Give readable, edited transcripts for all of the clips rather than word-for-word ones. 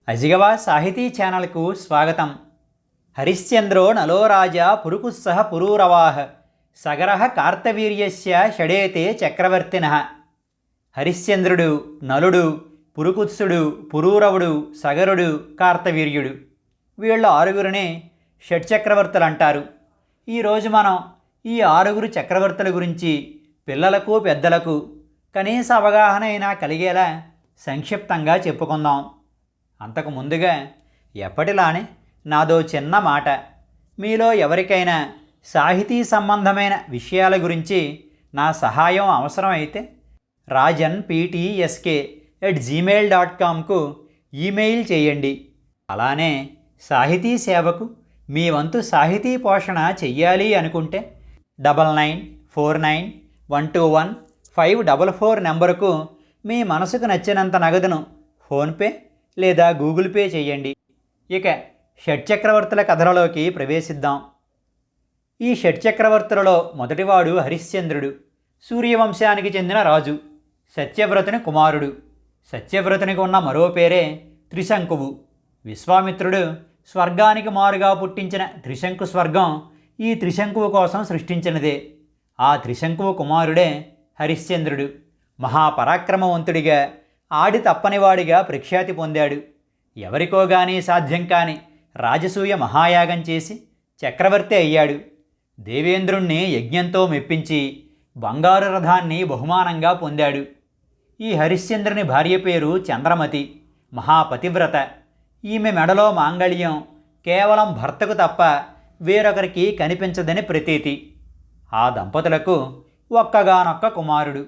అజిగవా సాహితీ ఛానల్కు స్వాగతం. హరిశ్చంద్రో నలో రాజా పురుకుస్సహ పురూరవాహ సగరః కార్తవీర్యస్య షడేతే చక్రవర్తినః. హరిశ్చంద్రుడు, నలుడు, పురుకుత్సుడు, పురూరవుడు, సగరుడు, కార్తవీర్యుడు వీళ్ళ ఆరుగురిని షట్చక్రవర్తులు అంటారు. ఈరోజు మనం ఈ ఆరుగురు చక్రవర్తుల గురించి పిల్లలకు పెద్దలకు కనీస అవగాహన అయినా కలిగేలా సంక్షిప్తంగా చెప్పుకుందాం. అంతకు ముందుగా ఎప్పటిలానే నాదో చిన్న మాట. మీలో ఎవరికైనా సాహితీ సంబంధమైన విషయాల గురించి నా సహాయం అవసరం అయితే rajanptsk@gmail.comకు ఈమెయిల్ చేయండి. అలానే సాహితీ సేవకు మీ వంతు సాహితీ పోషణ చెయ్యాలి అనుకుంటే 9949121544 నెంబరుకు మీ మనసుకు నచ్చినంత నగదును ఫోన్పే లేదా గూగుల్ పే చేయండి. ఇక షట్చక్రవర్తుల కథలలోకి ప్రవేశిద్దాం. ఈ షట్చక్రవర్తులలో మొదటివాడు హరిశ్చంద్రుడు. సూర్యవంశానికి చెందిన రాజు, సత్యవ్రతుని కుమారుడు. సత్యవ్రతునికి ఉన్న మరో పేరే త్రిశంకువు. విశ్వామిత్రుడు స్వర్గానికి మారుగా పుట్టించిన త్రిశంకు స్వర్గం ఈ త్రిశంకువు కోసం సృష్టించినదే. ఆ త్రిశంకువు కుమారుడే హరిశ్చంద్రుడు. మహాపరాక్రమవంతుడిగా, ఆడి తప్పనివాడిగా ప్రఖ్యాతి పొందాడు. ఎవరికో గానీ సాధ్యం కాని రాజసూయ మహాయాగం చేసి చక్రవర్తి అయ్యాడు. దేవేంద్రుణ్ణి యజ్ఞంతో మెప్పించి బంగారు రథాన్ని బహుమానంగా పొందాడు. ఈ హరిశ్చంద్రుని భార్య పేరు చంద్రమతి, మహాపతివ్రత. ఈమె మెడలో మాంగళ్యం కేవలం భర్తకు తప్ప వేరొకరికి కనిపించదని ప్రతీతి. ఆ దంపతులకు ఒక్కగానొక్క కుమారుడు,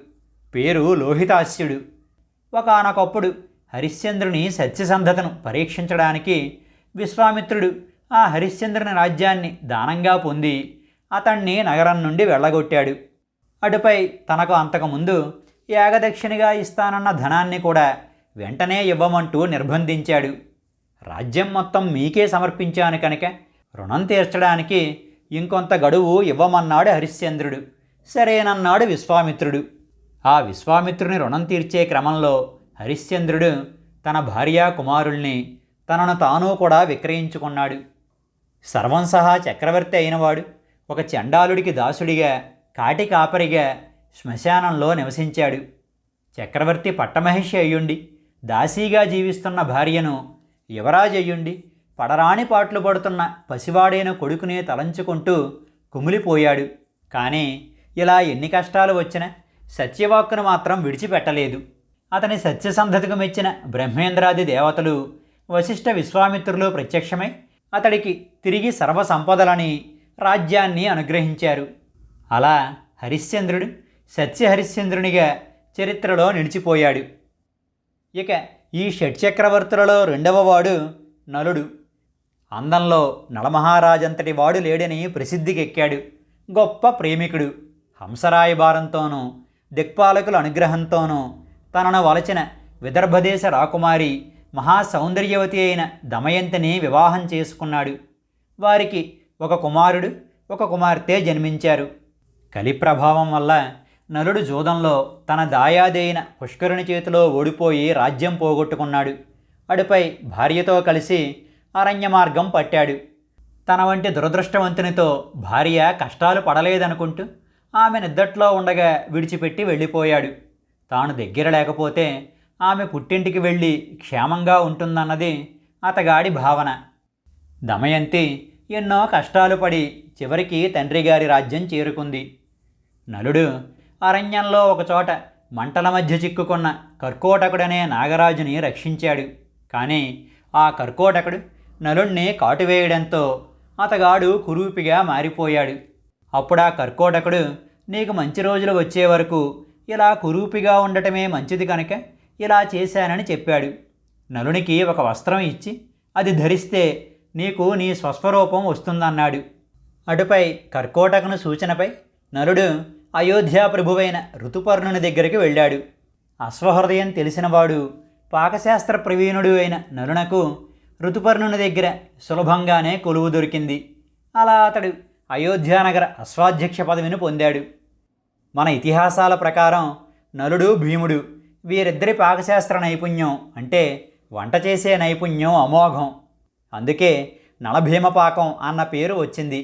పేరు లోహితాస్యుడు. ఒకానొకప్పుడు హరిశ్చంద్రుని సత్యసంధతను పరీక్షించడానికి విశ్వామిత్రుడు ఆ హరిశ్చంద్రుని రాజ్యాన్ని దానంగా పొంది అతన్ని నగరం నుండి వెళ్ళగొట్టాడు. అటుపై తనకు అంతకుముందు యాగదక్షిణగా ఇస్తానన్న ధనాన్ని కూడా వెంటనే ఇవ్వమంటూ నిర్బంధించాడు. రాజ్యం మొత్తం మీకే సమర్పించాను కనుక రుణం తీర్చడానికి ఇంకొంత గడువు ఇవ్వమన్నాడు హరిశ్చంద్రుడు. సరేనన్నాడు విశ్వామిత్రుడు. ఆ విశ్వామిత్రుని రుణం తీర్చే క్రమంలో హరిశ్చంద్రుడు తన భార్యా కుమారుల్ని తనను తాను కూడా విక్రయించుకున్నాడు. సర్వం సహా చక్రవర్తి అయినవాడు ఒక చండాలుడికి దాసుడిగా, కాటి కాపరిగా శ్మశానంలో నివసించాడు. చక్రవర్తి పట్టమహిషి అయ్యుండి దాసీగా జీవిస్తున్న భార్యను యువరాజు అయ్యుండి పడరాని పాట్లు పడుతున్న పసివాడైన కొడుకునే తలంచుకుంటూ కుమిలిపోయాడు. కానీ ఇలా ఎన్ని కష్టాలు వచ్చినా సత్యవాక్కును మాత్రం విడిచిపెట్టలేదు. అతని సత్యసంధతకు మెచ్చిన బ్రహ్మేంద్రాది దేవతలు, వశిష్ఠ విశ్వామిత్రులు ప్రత్యక్షమై అతడికి తిరిగి సర్వసంపదలని, రాజ్యాన్ని అనుగ్రహించారు. అలా హరిశ్చంద్రుడు సత్యహరిశ్చంద్రునిగా చరిత్రలో నిలిచిపోయాడు. ఇక ఈ షట్చక్రవర్తులలో రెండవవాడు నలుడు. అందంలో నలమహారాజంతటి వాడు లేడని ప్రసిద్ధికెక్కాడు. గొప్ప ప్రేమికుడు. హంసరాయబారంతోనూ దిక్పాలకుల అనుగ్రహంతోనూ తనను వలచిన విదర్భదేశ రాకుమారి మహాసౌందర్యవతి అయిన దమయంతిని వివాహం చేసుకున్నాడు. వారికి ఒక కుమారుడు, ఒక కుమార్తె జన్మించారు. కలి ప్రభావం వల్ల నలుడు జూదంలో తన దాయాదైన పుష్కరుని చేతిలో ఓడిపోయి రాజ్యం పోగొట్టుకున్నాడు. అటుపై భార్యతో కలిసి అరణ్య మార్గం పట్టాడు. తన వంటి దురదృష్టవంతునితో భార్య కష్టాలు పడలేదనుకుంటూ ఆమె నిద్దట్లో ఉండగా విడిచిపెట్టి వెళ్ళిపోయాడు. తాను దగ్గర లేకపోతే ఆమె పుట్టింటికి వెళ్ళి క్షేమంగా ఉంటుందన్నది అతగాడి భావన. దమయంతి ఎన్నో కష్టాలు పడి చివరికి తండ్రిగారి రాజ్యం చేరుకుంది. నలుడు అరణ్యంలో ఒకచోట మంటల మధ్య చిక్కుకున్న కర్కోటకుడనే నాగరాజుని రక్షించాడు. కానీ ఆ కర్కోటకుడు నలుణ్ణి కాటువేయడంతో అతగాడు కురూపిగా మారిపోయాడు. అప్పుడా కర్కోటకుడు, నీకు మంచి రోజులు వచ్చే వరకు ఇలా కురూపిగా ఉండటమే మంచిది కనుక ఇలా చేశానని చెప్పాడు. నలునికి ఒక వస్త్రం ఇచ్చి అది ధరిస్తే నీకు నీ స్వస్వరూపం వస్తుందన్నాడు. అటుపై కర్కోటకుని సూచనపై నలుడు అయోధ్యా ప్రభువైన ఋతుపర్ణుని దగ్గరికి వెళ్ళాడు. అశ్వహృదయం తెలిసినవాడు, పాకశాస్త్ర ప్రవీణుడు అయిన నలునకు ఋతుపర్ణుని దగ్గర సులభంగానే కొలువు దొరికింది. అలా అతడు అయోధ్యానగర అశ్వాధ్యక్ష పదవిని పొందాడు. మన ఇతిహాసాల ప్రకారం నలుడు, భీముడు వీరిద్దరి పాకశాస్త్ర నైపుణ్యం అంటే వంట చేసే నైపుణ్యం అమోఘం. అందుకే నలభీమపాకం అన్న పేరు వచ్చింది.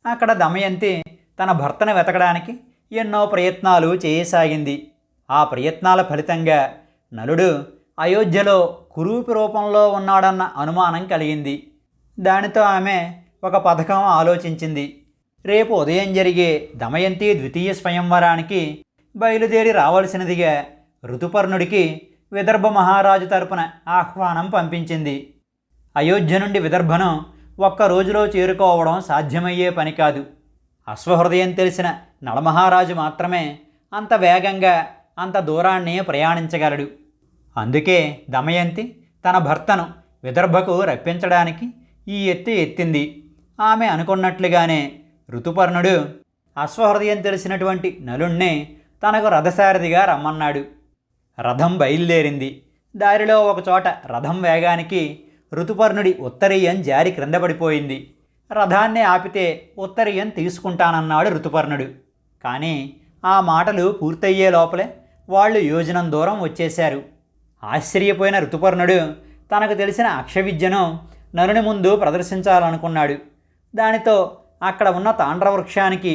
అక్కడ దమయంతి తన భర్తను వెతకడానికి ఎన్నో ప్రయత్నాలు చేయసాగింది. ఆ ప్రయత్నాల ఫలితంగా నలుడు అయోధ్యలో కురూపి రూపంలో ఉన్నాడన్న అనుమానం కలిగింది. దానితో ఆమె ఒక పథకం ఆలోచించింది. రేపు ఉదయం జరిగే దమయంతి ద్వితీయ స్వయంవరానికి బయలుదేరి రావలసినదిగా ఋతుపర్ణుడికి విదర్భ మహారాజు తరపున ఆహ్వానం పంపించింది. అయోధ్య నుండి విదర్భను ఒక్క రోజులో చేరుకోవడం సాధ్యమయ్యే పని కాదు. అశ్వహృదయం తెలిసిన నళమహారాజు మాత్రమే అంత వేగంగా అంత దూరాన్ని ప్రయాణించగలడు. అందుకే దమయంతి తన భర్తను విదర్భకు రప్పించడానికి ఈ ఎత్తి ఎత్తింది. ఆమె అనుకున్నట్లుగానే ఋతుపర్ణుడు అశ్వహృదయం తెలిసినటువంటి నలుణ్ణి తనకు రథసారథిగా రమ్మన్నాడు. రథం బయలుదేరింది. దారిలో ఒకచోట రథం వేగానికి ఋతుపర్ణుడి ఉత్తరీయం జారి క్రింద పడిపోయింది. రథాన్ని ఆపితే ఉత్తరీయం తీసుకుంటానన్నాడు ఋతుపర్ణుడు. కానీ ఆ మాటలు పూర్తయ్యే లోపలే వాళ్ళు యోజనం దూరం వచ్చేశారు. ఆశ్చర్యపోయిన ఋతుపర్ణుడు తనకు తెలిసిన అక్షవిద్యను నలుని ముందు ప్రదర్శించాలనుకున్నాడు. దానితో అక్కడ ఉన్న తాండ్రవృక్షానికి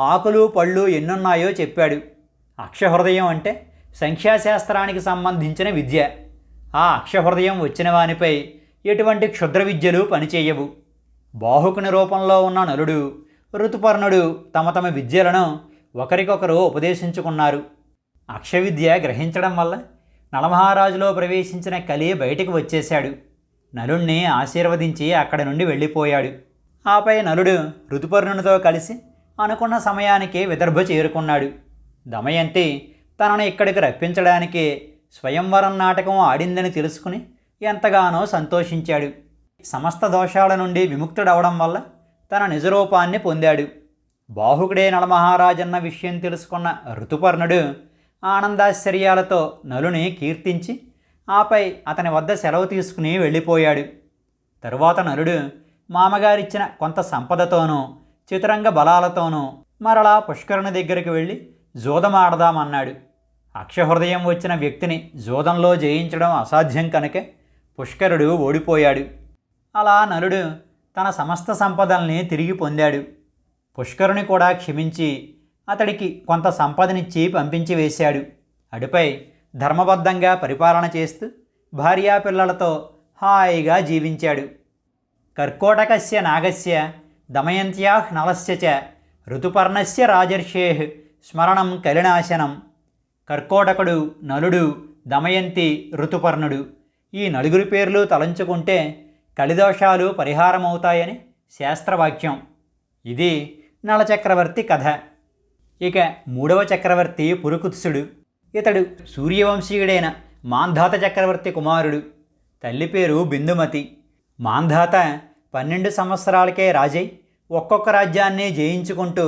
ఆకులు పళ్ళు ఎన్నున్నాయో చెప్పాడు. అక్షహృదయం అంటే సంఖ్యాశాస్త్రానికి సంబంధించిన విద్య. ఆ అక్షహృదయం వచ్చిన వానిపై ఎటువంటి క్షుద్ర విద్యలు పనిచేయవు. బాహుకుని రూపంలో ఉన్న నలుడు ఋతుపర్ణుడు తమ తమ విద్యలను ఒకరికొకరు ఉపదేశించుకున్నారు. అక్షవిద్య గ్రహించడం వల్ల నలమహారాజులో ప్రవేశించిన కలి బయటికి వచ్చేశాడు. నలుణ్ణి ఆశీర్వదించి అక్కడి నుండి వెళ్ళిపోయాడు. ఆపై నలుడు ఋతుపర్ణునితో కలిసి అనుకున్న సమయానికి విదర్భ చేరుకున్నాడు. దమయంతి తనను ఇక్కడికి రప్పించడానికి స్వయంవరం నాటకం ఆడిందని తెలుసుకుని ఎంతగానో సంతోషించాడు. సమస్త దోషాల నుండి విముక్తుడవడం వల్ల తన నిజరూపాన్ని పొందాడు. బాహుకుడే నళమహారాజన్న విషయం తెలుసుకున్న ఋతుపర్ణుడు ఆనందాశ్చర్యాలతో నలుని కీర్తించి ఆపై అతని వద్ద సెలవు తీసుకుని వెళ్ళిపోయాడు. తరువాత నలుడు మామగారిచ్చిన కొంత సంపదతోనూ చతురంగ బలాలతోనూ మరలా పుష్కరుని దగ్గరికి వెళ్ళి జూదమాడదామన్నాడు. అక్షహృదయం వచ్చిన వ్యక్తిని జూదంలో జయించడం అసాధ్యం కనుక పుష్కరుడు ఓడిపోయాడు. అలా నలుడు తన సమస్త సంపదల్ని తిరిగి పొందాడు. పుష్కరుని కూడా క్షమించి అతడికి కొంత సంపదనిచ్చి పంపించి వేశాడు. అటుపై ధర్మబద్ధంగా పరిపాలన చేస్తూ భార్యాపిల్లలతో హాయిగా జీవించాడు. కర్కోటకస్య నాగస్య దమయంత్యాః నలస్య చ ఋతుపర్ణస్య రాజర్షేః స్మరణం కలినాశనం. కర్కోటకుడు, నలుడు, దమయంతి, ఋతుపర్ణుడు ఈ నలుగురి పేర్లు తలంచుకుంటే కలిదోషాలు పరిహారమవుతాయని శాస్త్రవాక్యం. ఇది నళచక్రవర్తి కథ. ఇక మూడవ చక్రవర్తి పురుకుత్సుడు. ఇతడు సూర్యవంశీయుడైన మాంధాత చక్రవర్తి కుమారుడు. తల్లి పేరు బిందుమతి. మాంధాత 12 సంవత్సరాలకే రాజై ఒక్కొక్క రాజ్యాన్ని జయించుకుంటూ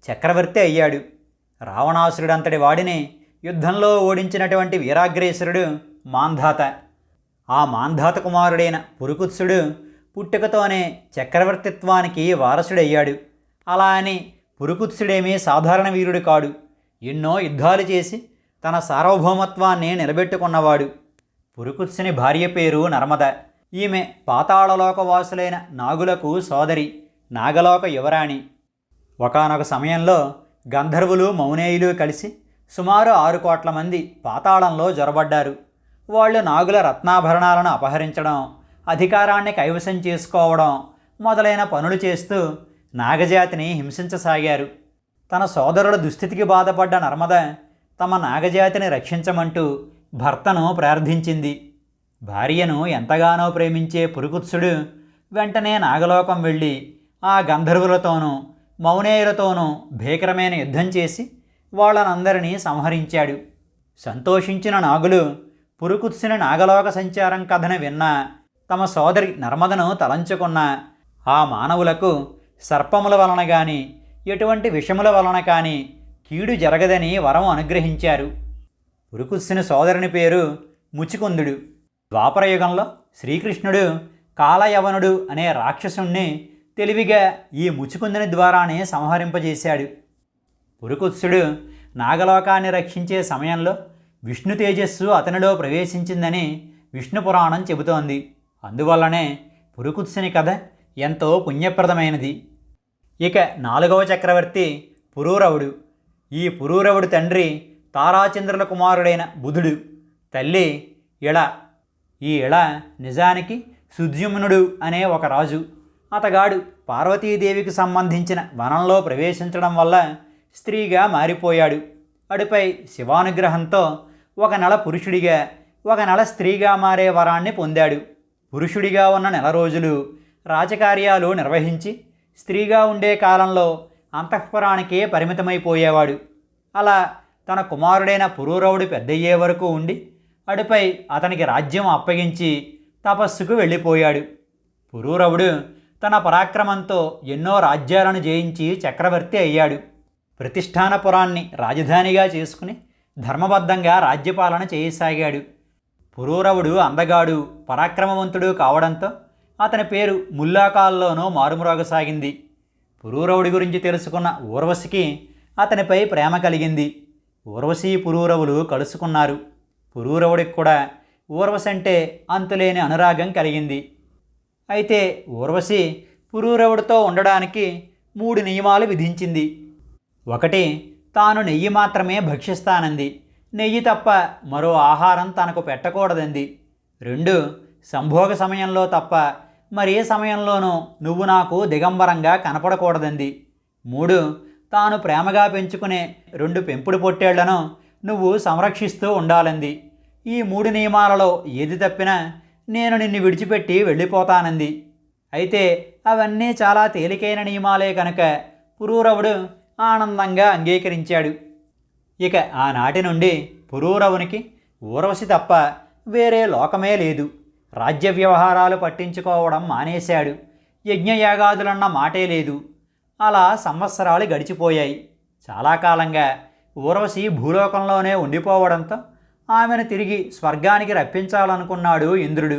చక్రవర్తి అయ్యాడు. రావణాసురుడంతటి వాడిని యుద్ధంలో ఓడించినటువంటి వీరాగ్రేసరుడు మాంధాత. ఆ మాంధాత కుమారుడైన పురుకుత్సుడు పుట్టుకతోనే చక్రవర్తిత్వానికి వారసుడయ్యాడు. అలా అని పురుకుత్సుడేమీ సాధారణ వీరుడు కాడు. ఎన్నో యుద్ధాలు చేసి తన సార్వభౌమత్వాన్ని నిలబెట్టుకున్నవాడు. పురుకుత్సుని భార్య పేరు నర్మద. ఈమె పాతాళలోకవాసులైన నాగులకు సోదరి, నాగలోక యువరాణి. ఒకానొక సమయంలో గంధర్వులు, మౌనేయులు కలిసి సుమారు 6 కోట్ల మంది పాతాళంలో జొరబడ్డారు. వాళ్ళు నాగుల రత్నాభరణాలను అపహరించడం, అధికారాన్ని కైవసం చేసుకోవడం మొదలైన పనులు చేస్తూ నాగజాతిని హింసించసాగారు. తన సోదరుల దుస్థితికి బాధపడ్డ నర్మద తమ నాగజాతిని రక్షించమంటూ భర్తను ప్రార్థించింది. భార్యను ఎంతగానో ప్రేమించే పురుకుత్సుడు వెంటనే నాగలోకం వెళ్ళి ఆ గంధర్వులతోనూ మౌనేయులతోనూ భీకరమైన యుద్ధం చేసి వాళ్ళనందరినీ సంహరించాడు. సంతోషించిన నాగులు పురుకుత్సుని నాగలోక సంచారం కథను విన్నా తమ సోదరి నర్మదను తలంచుకున్న ఆ మానవులకు సర్పముల వలన కానీ ఎటువంటి విషముల వలన కానీ కీడు జరగదని వరం అనుగ్రహించారు. పురుకుత్సుని సోదరుని పేరు ముచికుందుడు. ద్వాపరయుగంలో శ్రీకృష్ణుడు కాలయవనుడు అనే రాక్షసుణ్ణి తెలివిగా ఈ ముచికుందుని ద్వారానే సంహరింపజేశాడు. పురుకుత్సుడు నాగలోకాన్ని రక్షించే సమయంలో విష్ణు తేజస్సు అతనిలో ప్రవేశించిందని విష్ణు పురాణం చెబుతోంది. అందువల్లనే పురుకుత్సుని కథ ఎంతో పుణ్యప్రదమైనది. ఇక 4వ చక్రవర్తి పురూరవుడు. ఈ పురూరవుడు తండ్రి తారాచంద్రుల కుమారుడైన బుధుడు, తల్లి ఇళ. ఈ ఇళ నిజానికి సుద్యుమ్నుడు అనే ఒక రాజు. అతగాడు పార్వతీదేవికి సంబంధించిన వనంలో ప్రవేశించడం వల్ల స్త్రీగా మారిపోయాడు. అటుపై శివానుగ్రహంతో ఒక నెల పురుషుడిగా, ఒక నెల స్త్రీగా మారే వరాన్ని పొందాడు. పురుషుడిగా ఉన్న నెల రోజులు రాజకార్యాలు నిర్వహించి, స్త్రీగా ఉండే కాలంలో అంతఃపురానికే పరిమితమైపోయేవాడు. అలా తన కుమారుడైన పురూరవుడు పెద్దయ్యే వరకు ఉండి, అటుపై అతనికి రాజ్యం అప్పగించి తపస్సుకు వెళ్ళిపోయాడు. పురూరవుడు తన పరాక్రమంతో ఎన్నో రాజ్యాలను జయించి చక్రవర్తి అయ్యాడు. ప్రతిష్టానపురాన్ని రాజధానిగా చేసుకుని ధర్మబద్ధంగా రాజ్యపాలన చేయసాగాడు. పురూరవుడు అందగాడు, పరాక్రమవంతుడు కావడంతో అతని పేరు ముల్లాకాల్లోనూ మారుమ్రోగసాగింది. పురూరవుడి గురించి తెలుసుకున్న ఊర్వశికి అతనిపై ప్రేమ కలిగింది. ఊర్వశీ పురూరవులు కలుసుకున్నారు. పురూరవుడికి కూడా ఊర్వశి అంటే అంతులేని అనురాగం కలిగింది. అయితే ఊర్వశి పురూరవుడితో ఉండడానికి 3 నియమాలు విధించింది. 1, తాను నెయ్యి మాత్రమే భక్షిస్తానంది. నెయ్యి తప్ప మరో ఆహారం తనకు పెట్టకూడదంది. 2, సంభోగ సమయంలో తప్ప మరే సమయంలోనూ నువ్వు నాకు దిగంబరంగా కనపడకూడదంది. 3, తాను ప్రేమగా పెంచుకునే 2 పెంపుడు పొట్టేళ్లను నువ్వు సంరక్షిస్తూ ఉండాలంది. ఈ 3 నియమాలలో ఏది తప్పినా నేను నిన్ను విడిచిపెట్టి వెళ్ళిపోతానంది. అయితే అవన్నీ చాలా తేలికైన నియమాలే కనుక పురూరవుడు ఆనందంగా అంగీకరించాడు. ఇక ఆనాటి నుండి పురూరవునికి ఊర్వశి తప్ప వేరే లోకమే లేదు. రాజ్య వ్యవహారాలు పట్టించుకోవడం మానేశాడు. యజ్ఞయాగాదులన్న మాటే లేదు. అలా సంవత్సరాలు గడిచిపోయాయి. చాలా కాలంగా ఊర్వశి భూలోకంలోనే ఉండిపోవడంతో ఆమెను తిరిగి స్వర్గానికి రప్పించాలనుకున్నాడు ఇంద్రుడు.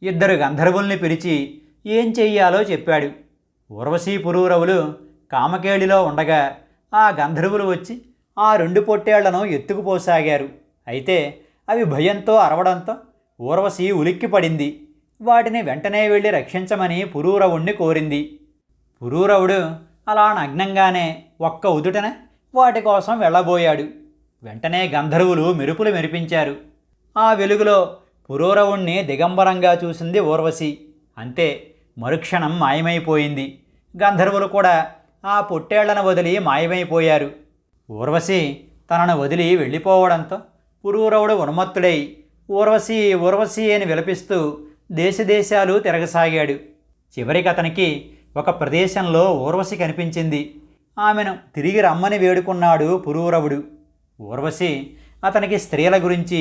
2 గంధర్వుల్ని పిలిచి ఏం చెయ్యాలో చెప్పాడు. ఊర్వశీ పురూరవులు కామకేళిలో ఉండగా ఆ గంధర్వులు వచ్చి ఆ 2 పొట్టేళ్లను ఎత్తుకుపోసాగారు. అయితే అవి భయంతో అరవడంతో ఊర్వశి ఉలిక్కిపడింది. వాటిని వెంటనే వెళ్ళి రక్షించమని పురూరవుణ్ణి కోరింది. పురూరవుడు అలా నగ్నంగానే ఒక్క ఉదుటన వాటి కోసం వెళ్ళబోయాడు. వెంటనే గంధర్వులు మెరుపులు మెరిపించారు. ఆ వెలుగులో పురూరవుణ్ణి దిగంబరంగా చూసింది ఊర్వశి. అంతే, మరుక్షణం మాయమైపోయింది. గంధర్వులు కూడా ఆ పొట్టేళ్లను వదిలి మాయమైపోయారు. ఊర్వశి తనను వదిలి వెళ్ళిపోవడంతో పురూరవుడు ఉన్మత్తుడై ఊర్వశి ఊర్వశి అని విలపిస్తూ దేశదేశాలు తిరగసాగాడు. చివరికి అతనికి ఒక ప్రదేశంలో ఊర్వశి కనిపించింది. ఆమెను తిరిగి రమ్మని వేడుకున్నాడు పురూరవుడు. ఊర్వశి అతనికి స్త్రీల గురించి,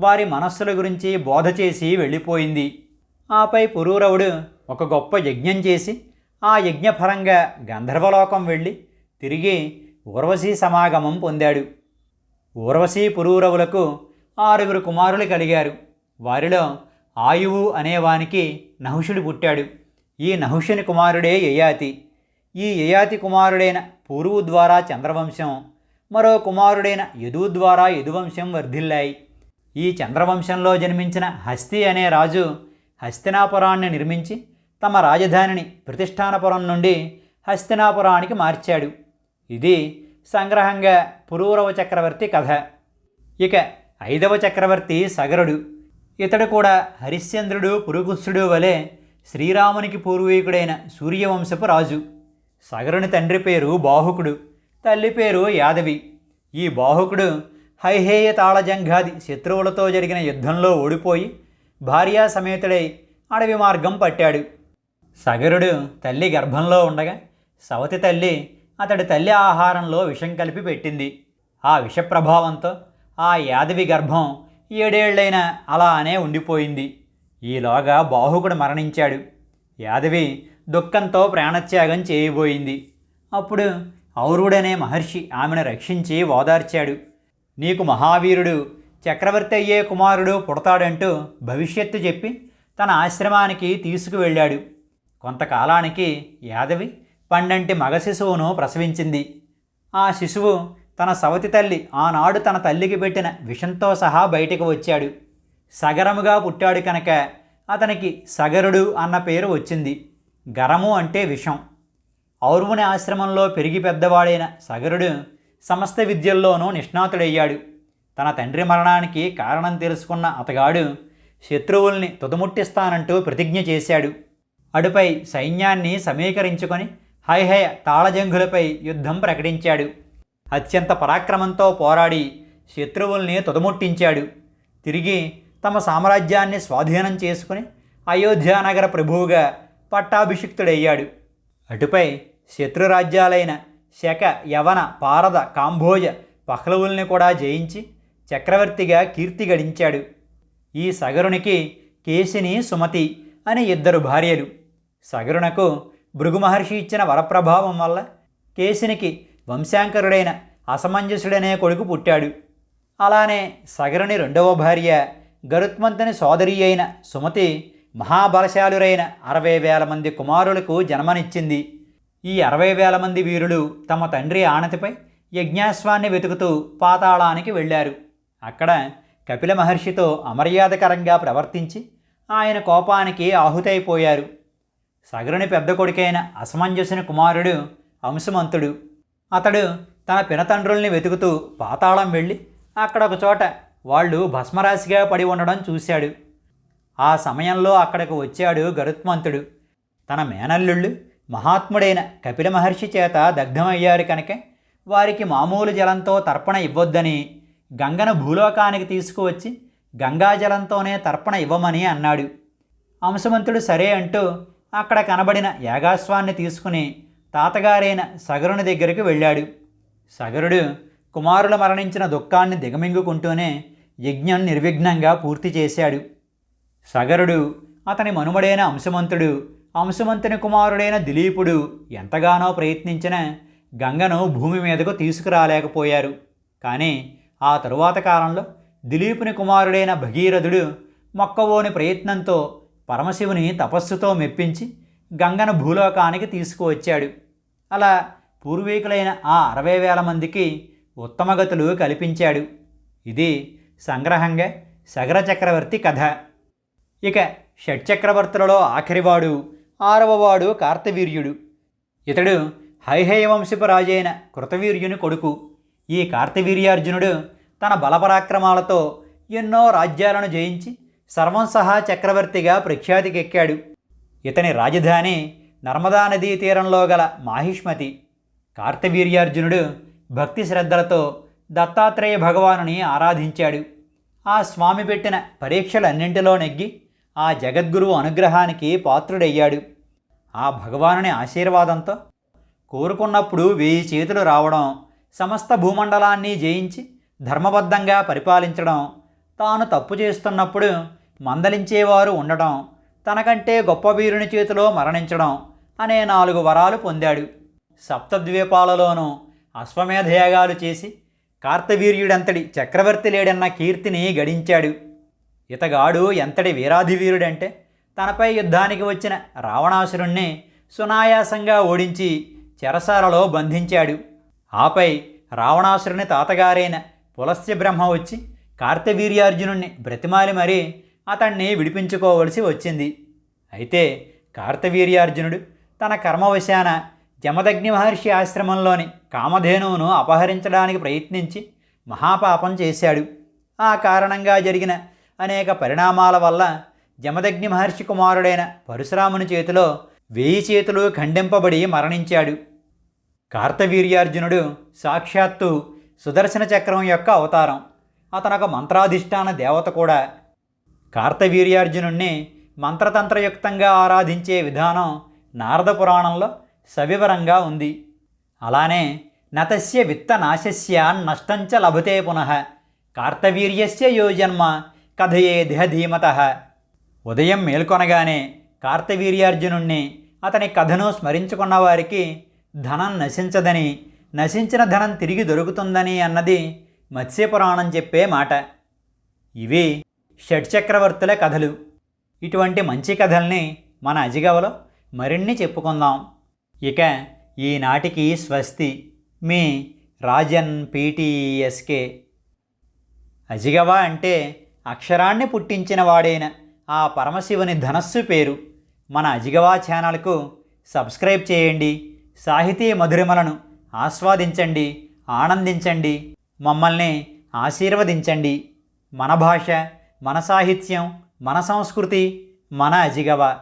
వారి మనస్సుల గురించి బోధ చేసి వెళ్ళిపోయింది. ఆపై పురూరవుడు ఒక గొప్ప యజ్ఞం చేసి ఆ యజ్ఞఫలంగా గంధర్వలోకం వెళ్ళి తిరిగి ఊర్వశీ సమాగమం పొందాడు. ఊర్వశీ పురూరవులకు 6 కుమారులు కలిగారు. వారిలో ఆయువు అనేవానికి నహుషుడు పుట్టాడు. ఈ నహుషుని కుమారుడే యయాతి. ఈ యయాతి కుమారుడైన పూరువు ద్వారా చంద్రవంశం, మరో కుమారుడైన యదువు ద్వారా యదువంశం వర్ధిల్లాయి. ఈ చంద్రవంశంలో జన్మించిన హస్తి అనే రాజు హస్తినాపురాన్ని నిర్మించి తమ రాజధానిని ప్రతిష్టానపురం నుండి హస్తినాపురానికి మార్చాడు. ఇది సంగ్రహంగా పురూరవ చక్రవర్తి కథ. ఇక 5వ చక్రవర్తి సగరుడు. ఇతడు కూడా హరిశ్చంద్రుడు పురుగుత్సుడు వలె శ్రీరామునికి పూర్వీకుడైన సూర్యవంశపు రాజు. సగరుని తండ్రి పేరు బాహుకుడు, తల్లి పేరు యాదవి. ఈ బాహుకుడు హైహేయ తాళజంఘాది శత్రువులతో జరిగిన యుద్ధంలో ఓడిపోయి భార్యా సమేతుడై అడవి మార్గం పట్టాడు. సగరుడు తల్లి గర్భంలో ఉండగా సవతి తల్లి అతడి తల్లి ఆహారంలో విషం కలిపి పెట్టింది. ఆ విష ప్రభావంతో ఆ యాదవి గర్భం 7 ఏళ్లైనా అలానే ఉండిపోయింది. ఈలోగా బాహుకుడు మరణించాడు. యాదవి దుఃఖంతో ప్రాణత్యాగం చేయబోయింది. అప్పుడు ఔరుడనే మహర్షి ఆమెను రక్షించి ఓదార్చాడు. నీకు మహావీరుడు చక్రవర్తి అయ్యే కుమారుడు పుడతాడంటూ భవిష్యత్తు చెప్పి తన ఆశ్రమానికి తీసుకువెళ్ళాడు. కొంతకాలానికి యాదవి పండంటి మగ శిశువును ప్రసవించింది. ఆ శిశువు తన సవతి తల్లి ఆనాడు తన తల్లికి పెట్టిన విషంతో సహా బయటకు వచ్చాడు. సగరముగా పుట్టాడు కనుక అతనికి సగరుడు అన్న పేరు వచ్చింది. గరము అంటే విషం. ఔర్వుని ఆశ్రమంలో పెరిగి పెద్దవాడైన సగరుడు సమస్త విద్యల్లోనూ నిష్ణాతుడయ్యాడు. తన తండ్రి మరణానికి కారణం తెలుసుకున్న అతగాడు శత్రువుల్ని తుదముట్టిస్తానంటూ ప్రతిజ్ఞ చేశాడు. అటుపై సైన్యాన్ని సమీకరించుకొని హైహయ తాళజంఘులపై యుద్ధం ప్రకటించాడు. అత్యంత పరాక్రమంతో పోరాడి శత్రువుల్ని తుదముట్టించాడు. తిరిగి తమ సామ్రాజ్యాన్ని స్వాధీనం చేసుకుని అయోధ్యానగర ప్రభువుగా పట్టాభిషిక్తుడయ్యాడు. అటుపై శత్రురాజ్యాలైన శక, యవన, పారద, కాంభోజ, పహ్లవుల్ని కూడా జయించి చక్రవర్తిగా కీర్తి గడించాడు. ఈ సగరునికి కేశిని, సుమతి అని 2 భార్యలు. సగరునకు భృగు మహర్షి ఇచ్చిన వరప్రభావం వల్ల కేశినికి వంశాంకరుడైన అసమంజసుడనే కొడుకు పుట్టాడు. అలానే సగరుని 2వ భార్య గరుత్మంతుని సోదరి అయిన సుమతి మహాబలశాలురైన 60,000 మంది కుమారులకు జన్మనిచ్చింది. ఈ 60,000 మంది వీరులు తమ తండ్రి ఆనతిపై యజ్ఞాశ్వాన్ని వెతుకుతూ పాతాళానికి వెళ్ళారు. అక్కడ కపిల మహర్షితో అమర్యాదకరంగా ప్రవర్తించి ఆయన కోపానికి ఆహుతైపోయారు. సగరుని పెద్ద కొడుకైన అసమంజసుని కుమారుడు అంశుమంతుడు. అతడు తన పినతండ్రుల్ని వెతుకుతూ పాతాళం వెళ్ళి అక్కడ ఒక చోట వాళ్ళు భస్మరాశిగా పడి ఉండడం చూశాడు. ఆ సమయంలో అక్కడికి వచ్చాడు గరుత్మంతుడు. తన మేనల్లుళ్ళు మహాత్ముడైన కపిల మహర్షి చేత దగ్ధమయ్యారు కనుక వారికి మామూలు జలంతో తర్పణ ఇవ్వొద్దని గంగను భూలోకానికి తీసుకువచ్చి గంగాజలంతోనే తర్పణ ఇవ్వమని అన్నాడు. అంశమంతుడు సరే అంటూ అక్కడ కనబడిన యాగాశ్వాన్ని తీసుకుని తాతగారైన సగరుని దగ్గరికి వెళ్ళాడు. సగరుడు కుమారులు మరణించిన దుఃఖాన్ని దిగమింగుకుంటూనే యజ్ఞం నిర్విఘ్నంగా పూర్తి చేశాడు. సగరుడు, అతని మనుమడైన అంశమంతుడు, అంశమంతుని కుమారుడైన దిలీపుడు ఎంతగానో ప్రయత్నించినా గంగను భూమి మీదకు తీసుకురాలేకపోయారు. కానీ ఆ తరువాత కాలంలో దిలీపుని కుమారుడైన భగీరథుడు మొక్కవోని ప్రయత్నంతో పరమశివుని తపస్సుతో మెప్పించి గంగను భూలోకానికి తీసుకువచ్చాడు. అలా పూర్వీకులైన ఆ 60,000 మందికి ఉత్తమగతులు కల్పించాడు. ఇది సంగ్రహంగా సగర చక్రవర్తి కథ. ఇక షట్చక్రవర్తులలో ఆఖరివాడు 6వవాడు కార్తవీర్యుడు. ఇతడు హైహయ వంశపు రాజైన కృతవీర్యుని కొడుకు. ఈ కార్తవీర్యార్జునుడు తన బలపరాక్రమాలతో ఎన్నో రాజ్యాలను జయించి సర్వం సహా చక్రవర్తిగా ప్రఖ్యాతికెక్కాడు. ఇతని రాజధాని నర్మదా నదీ తీరంలో గల మాహిష్మతి. కార్తవీర్యార్జునుడు భక్తి శ్రద్ధలతో దత్తాత్రేయ భగవానుని ఆరాధించాడు. ఆ స్వామి పెట్టిన పరీక్షలన్నింటిలో నెగ్గి ఆ జగద్గురువు అనుగ్రహానికి పాత్రుడయ్యాడు. ఆ భగవానుని ఆశీర్వాదంతో కోరుకున్నప్పుడు 1000 చేతులు రావడం, సమస్త భూమండలాన్ని జయించి ధర్మబద్ధంగా పరిపాలించడం, తాను తప్పు చేస్తున్నప్పుడు మందలించేవారు ఉండడం, తనకంటే గొప్ప వీరుని చేతిలో మరణించడం అనే 4 వరాలు పొందాడు. సప్తద్వీపాలలోనూ అశ్వమేధయాగాలు చేసి కార్తవీర్యుడంతటి చక్రవర్తి లేడన్న కీర్తిని గడించాడు. ఇతగాడు ఎంతటి వీరాధివీరుడంటే తనపై యుద్ధానికి వచ్చిన రావణాసురుణ్ణి సునాయాసంగా ఓడించి చెరసాలలో బంధించాడు. ఆపై రావణాసురుని తాతగారైన పులస్త్య బ్రహ్మ వచ్చి కార్తవీర్యార్జునుణ్ణి బ్రతిమాలి మరీ అతన్ని విడిపించుకోవలసి వచ్చింది. అయితే కార్తవీర్యార్జునుడు తన కర్మవశాన జమదగ్ని మహర్షి ఆశ్రమంలోని కామధేనువును అపహరించడానికి ప్రయత్నించి మహాపాపం చేశాడు. ఆ కారణంగా జరిగిన అనేక పరిణామాల వల్ల జమదగ్ని మహర్షి కుమారుడైన పరశురాముని చేతిలో 1000 చేతులు ఖండింపబడి మరణించాడు. కార్తవీర్యార్జునుడు సాక్షాత్తు సుదర్శన చక్రం యొక్క అవతారం. అతనొక మంత్రాధిష్టాన దేవత కూడా. కార్తవీర్యార్జునుణ్ణి మంత్రతంత్రయుక్తంగా ఆరాధించే విధానం నారద పురాణంలో సవివరంగా ఉంది. అలానే నతస్య విత్త నాశస్య నష్టంచ లభతే పునః కార్తవీర్యస్య యోజన్మ కథయే ధిహధీమతః. ఉదయం మేల్కొనగానే కార్తవీర్యార్జునుణ్ణి అతని కథను స్మరించుకున్న వారికి ధనం నశించదని, నశించిన ధనం తిరిగి దొరుకుతుందని అన్నది మత్స్యపురాణం చెప్పే మాట. ఇవి షట్చక్రవర్తుల కథలు. ఇటువంటి మంచి కథల్ని మన అజిగవలో మరిన్ని చెప్పుకుందాం. ఇక ఈనాటికి స్వస్తి. మీ రాజన్ PTSK. అజిగవ అంటే అక్షరాన్ని పుట్టించిన వాడైన ఆ పరమశివుని ధనస్సు పేరు. మన అజిగవా ఛానల్కు సబ్స్క్రైబ్ చేయండి. సాహితీ మధురిమలను ఆస్వాదించండి, ఆనందించండి, మమ్మల్ని ఆశీర్వదించండి. మన భాష, మన సాహిత్యం, మన సంస్కృతి, మన అజిగవ.